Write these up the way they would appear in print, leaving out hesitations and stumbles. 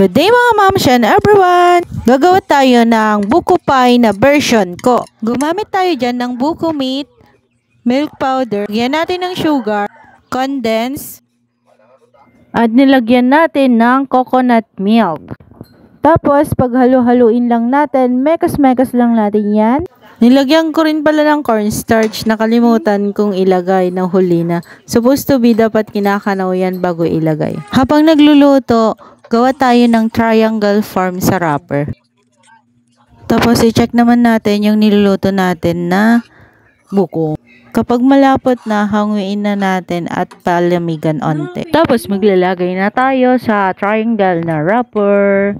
Good day mga moms and everyone! Gagawa tayo ng buko pie na version ko. Gumamit tayo dyan ng buko meat, milk powder, lagyan natin ng sugar, condense, at nilagyan natin ng coconut milk. Tapos paghalo-haluin lang natin, mekas-mekas lang natin yan. Nilagyan ko rin pala ng cornstarch, nakalimutan kong ilagay ng huli na. Supposed to be dapat kinakanaw yan bago ilagay. Habang nagluluto, gawa tayo ng triangle form sa wrapper. Tapos i-check naman natin yung niluluto natin na buko. Kapag malapot na, hanguin na natin at palamigan onte. Tapos maglalagay na tayo sa triangle na wrapper.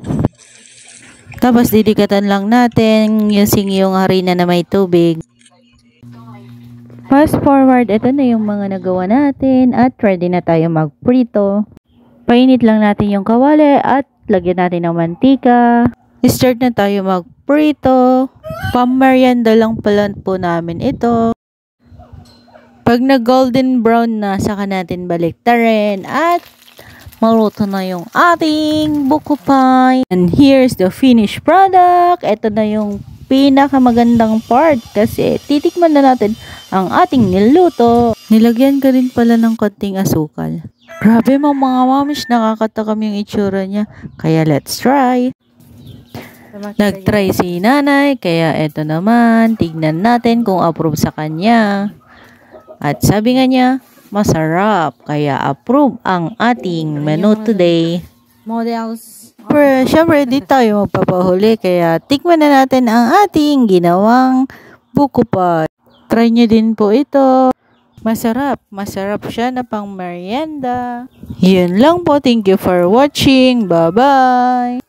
Tapos didikatan lang natin using yung harina na may tubig. Fast forward, ito na yung mga nagawa natin at ready na tayo magprito. Painit lang natin yung kawali at lagyan natin ng mantika. Start na tayo magprito. Pamerienda lang pala po namin ito. Pag nag-golden brown na, saka natin baliktarin at maluto na yung ating buko pie. And here's the finished product. Ito na yung pinakamagandang part kasi titikman na natin ang ating niluto. Nilagyan ka rin pala ng konting asukal. Grabe mga mamish, nakakatakam yung itsura niya. Kaya let's try. Nag-try si nanay, kaya eto naman, tignan natin kung approve sa kanya. At sabi nga niya, masarap, kaya approve ang ating menu today. Models. Pero syempre di tayo magpapahuli, kaya tikman na natin ang ating ginawang buko pie. Try nyo din po ito. Masarap siya na pang merienda. Yun lang po, thank you for watching, bye bye.